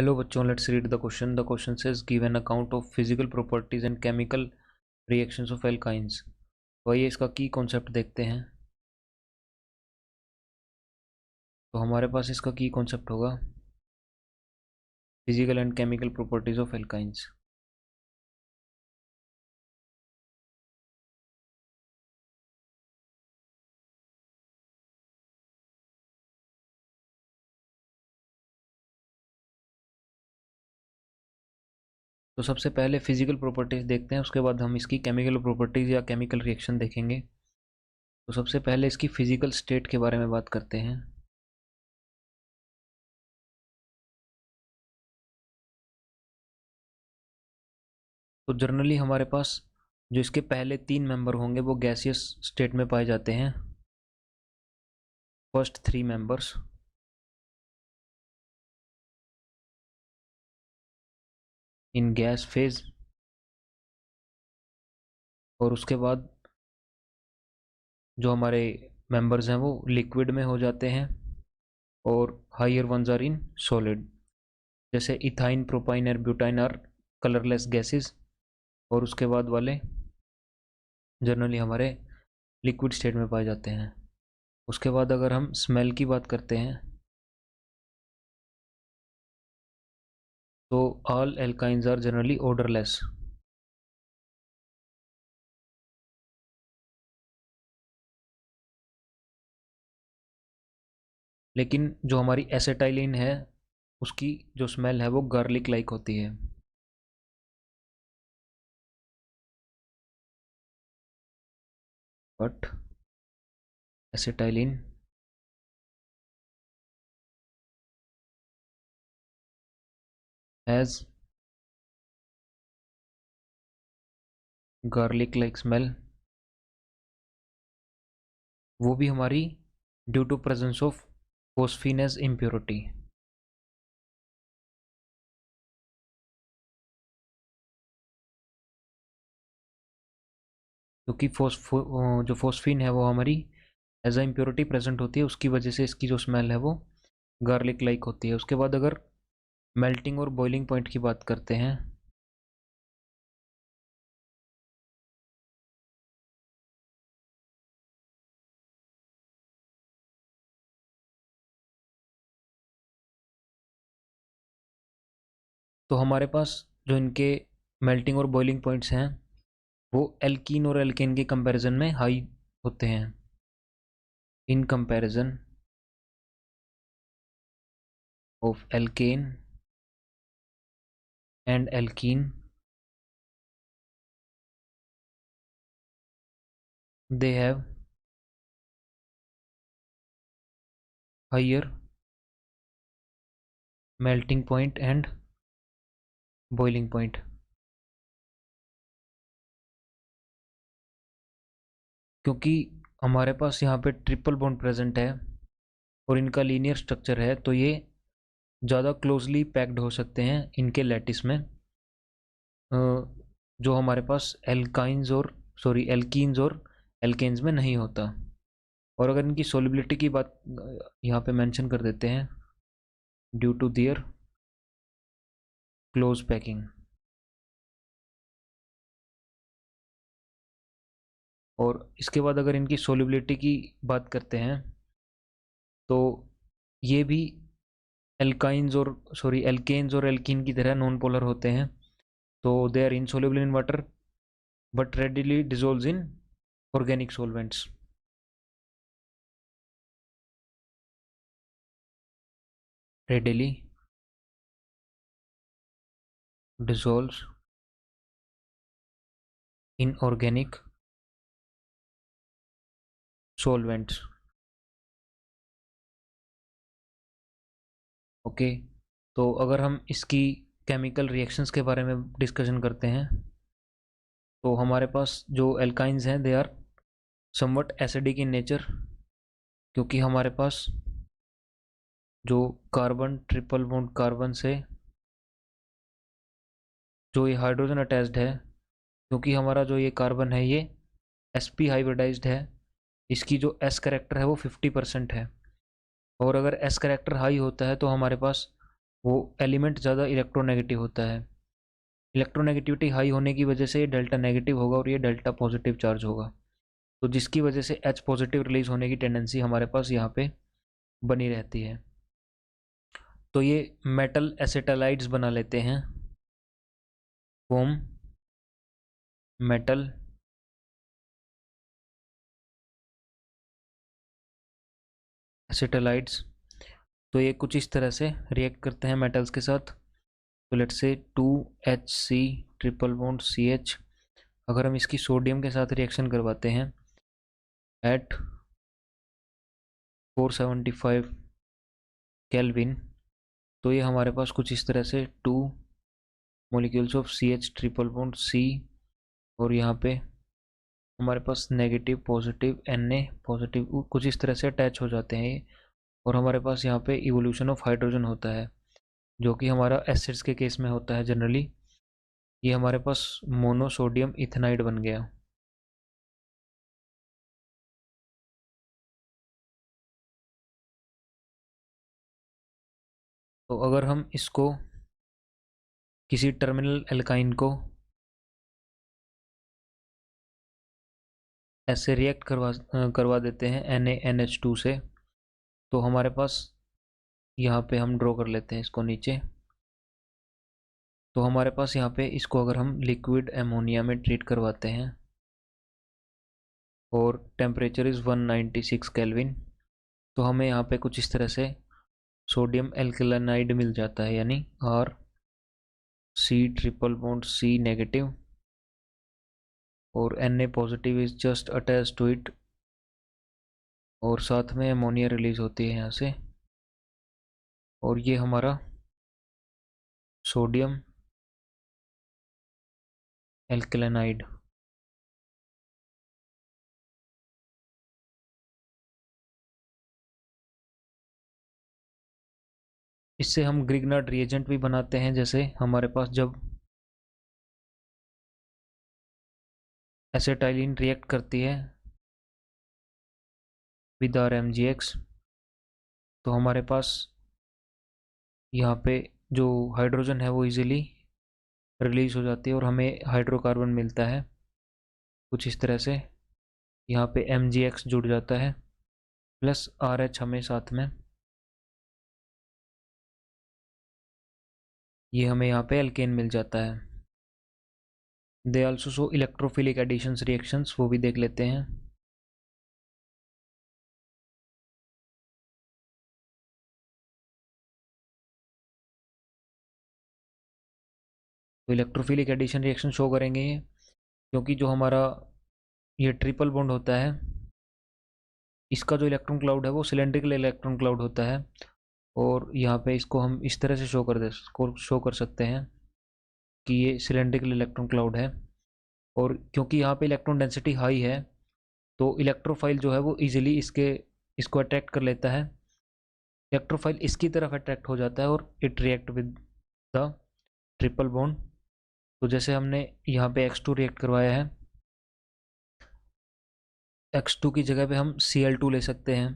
Hello बच्चों, let's read the question. The question says give an account of physical properties and chemical reactions of alkynes. तो आइए इसका की concept देखते हैं। तो हमारे पास इसका की कॉन्सेप्ट होगा physical and chemical properties of alkynes. तो सबसे पहले फिजिकल प्रॉपर्टीज देखते हैं, उसके बाद हम इसकी केमिकल प्रॉपर्टीज या केमिकल रिएक्शन देखेंगे। तो सबसे पहले इसकी फिजिकल स्टेट के बारे में बात करते हैं। तो जनरली हमारे पास जो इसके पहले 3 मेंबर होंगे वो गैसियस स्टेट में पाए जाते हैं। First 3 members in gas phase, और उसके बाद जो हमारे मेंबर्स हैं वो लिक्विड में हो जाते हैं और higher ones are in solid, जैसे इथाइन, प्रोपाइन और ब्यूटाइन आर कलरलेस गैसेस। और उसके बाद वाले जनरली हमारे लिक्विड स्टेट में पाए जाते हैं। उसके बाद अगर हम स्मेल की बात करते हैं तो all alkynes are generally odourless. लेकिन जो हमारी एसिटाइलिन है उसकी जो स्मेल है वो गार्लिक लाइक होती है। But acetylene has garlic like smell, वो भी हमारी due to presence of phosphine as impurity. क्योंकि जो फोस्फीन है वो हमारी एज अ इम्प्योरिटी प्रेजेंट होती है, उसकी वजह से इसकी जो स्मेल है वो गार्लिक लाइक होती है। उसके बाद अगर मेल्टिंग और बॉइलिंग पॉइंट की बात करते हैं तो हमारे पास जो इनके मेल्टिंग और बॉइलिंग पॉइंट्स हैं वो एल्कीन और एल्केन के कंपैरिजन में हाई होते हैं। In comparison of alkene and alkene they have higher melting point and boiling point। क्योंकि हमारे पास यहाँ पे ट्रिपल बॉन्ड प्रेजेंट है और इनका लीनियर स्ट्रक्चर है, तो ये ज़्यादा क्लोजली पैक्ड हो सकते हैं इनके लैटिस में, जो हमारे पास एल्कीन्स और एल्केन्स में नहीं होता। और अगर इनकी सोलिबिलिटी की बात यहाँ पे मेंशन कर देते हैं, due to their close packing. और इसके बाद अगर इनकी सोलिबिलिटी की बात करते हैं तो ये भी एल्केन्स और एल्कीन की तरह नॉन पोलर होते हैं। तो they are insoluble in water but readily dissolves in organic solvents. Readily dissolves in organic solvents। Okay, तो अगर हम इसकी केमिकल रिएक्शंस के बारे में डिस्कशन करते हैं तो हमारे पास जो एल्काइंस हैं they are somewhat acidic in nature, क्योंकि हमारे पास जो कार्बन ट्रिपल बॉन्ड कार्बन से जो ये हाइड्रोजन अटैच्ड है, क्योंकि हमारा जो ये कार्बन है ये sp हाइब्रिडाइज्ड है, इसकी जो s करेक्टर है वो 50% है। और अगर s करेक्टर हाई होता है तो हमारे पास वो एलिमेंट ज़्यादा इलेक्ट्रोनेगेटिव होता है। इलेक्ट्रोनेगेटिविटी हाई होने की वजह से ये डेल्टा नेगेटिव होगा और ये डेल्टा पॉजिटिव चार्ज होगा, तो जिसकी वजह से H पॉजिटिव रिलीज होने की टेंडेंसी हमारे पास यहाँ पे बनी रहती है। तो ये मेटल एसिटालाइड्स बना लेते हैं, फॉर्म मेटल एसिटालाइड्स। तो ये कुछ इस तरह से रिएक्ट करते हैं मेटल्स के साथ। तो let's say 2HC triple bond CH, अगर हम इसकी सोडियम के साथ रिएक्शन करवाते हैं एट 475 केल्विन, तो ये हमारे पास कुछ इस तरह से 2 molecules of CH triple bond C, और यहाँ पे हमारे पास नेगेटिव पॉजिटिव Na पॉजिटिव कुछ इस तरह से अटैच हो जाते हैं ये, और हमारे पास यहाँ पे इवोल्यूशन ऑफ हाइड्रोजन होता है, जो कि हमारा एसिड्स के केस में होता है जनरली। ये हमारे पास मोनोसोडियम इथेनाइड बन गया। तो अगर हम इसको किसी टर्मिनल एल्काइन को ऐसे रिएक्ट करवा देते हैं NaNH2 से, तो हमारे पास यहाँ पे हम ड्रॉ कर लेते हैं इसको नीचे। तो हमारे पास यहाँ पे इसको अगर हम लिक्विड एमोनिया में ट्रीट करवाते हैं और टेम्परेचर इज़ 196 केल्विन, तो हमें यहाँ पे कुछ इस तरह से सोडियम एल्कलाइनाइड मिल जाता है, यानी C triple bond C negative और Na positive is just attach to it, और साथ में अमोनिया रिलीज होती है यहाँ से, और ये हमारा सोडियम एल्कलाइनाइड। इससे हम ग्रिग्नार्ड रिएजेंट भी बनाते हैं, जैसे हमारे पास जब एसिटाइलिन रिएक्ट करती है विद RMgX, तो हमारे पास यहाँ पे जो हाइड्रोजन है वो इजीली रिलीज हो जाती है और हमें हाइड्रोकार्बन मिलता है कुछ इस तरह से। यहाँ पे MgX जुड़ जाता है प्लस RH हमें साथ में, ये हमें यहाँ पे एल्केन मिल जाता है। They also show electrophilic additions reactions, वो भी देख लेते हैं। तो इलेक्ट्रोफिलिक एडिशन रिएक्शन शो करेंगे ये, क्योंकि जो हमारा ये ट्रिपल बॉन्ड होता है इसका जो इलेक्ट्रॉन क्लाउड है वो सिलेंड्रिकल इलेक्ट्रॉन क्लाउड होता है, और यहाँ पे इसको हम इस तरह से शो कर सकते हैं कि ये सिलेंड्रिकल इलेक्ट्रॉन क्लाउड है। और क्योंकि यहाँ पे इलेक्ट्रॉन डेंसिटी हाई है, तो इलेक्ट्रोफाइल जो है वो इजीली इसको अट्रैक्ट कर लेता है। इलेक्ट्रोफाइल इसकी तरफ अट्रैक्ट हो जाता है और it react with the triple bond. तो जैसे हमने यहाँ पे X2 रिएक्ट करवाया है, X2 की जगह पे हम Cl2 ले सकते हैं।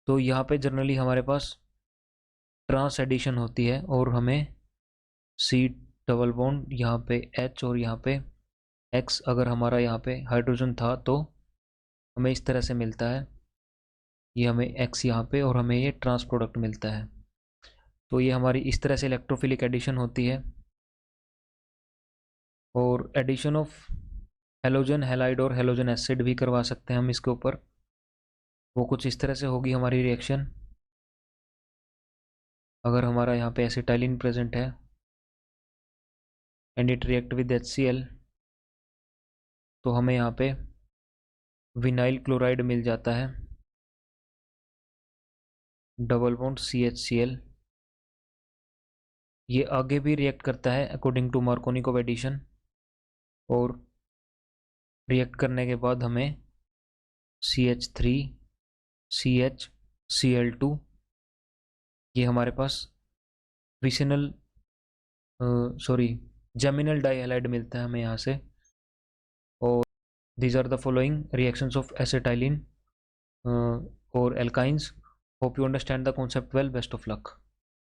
तो यहाँ पे जनरली हमारे पास ट्रांस एडिशन होती है और हमें C डबल बॉन्ड यहाँ पे H और यहाँ पे X, अगर हमारा यहाँ पे हाइड्रोजन था तो हमें इस तरह से मिलता है, ये हमें X यहाँ पे और हमें ये ट्रांस प्रोडक्ट मिलता है। तो ये हमारी इस तरह से इलेक्ट्रोफिलिक एडिशन होती है। और एडिशन ऑफ हेलोजन हैलाइड और हेलोजन एसिड भी करवा सकते हैं हम इसके ऊपर, वो कुछ इस तरह से होगी हमारी रिएक्शन। अगर हमारा यहाँ पे एसिटाइलिन प्रेजेंट है and it react with HCl, तो हमें यहाँ पे विनाइल क्लोराइड मिल जाता है, डबल बॉन्ड CHCl। ये आगे भी रिएक्ट करता है अकॉर्डिंग टू मार्कोनिकोव एडिशन, और रिएक्ट करने के बाद हमें CH3 CHCl2, ये हमारे पास विसिनल जेमिनल डाइहैलाइड मिलता है हमें यहाँ से। और these are the following reactions of acetylene or alkynes. Hope you understand the concept well. Best of luck.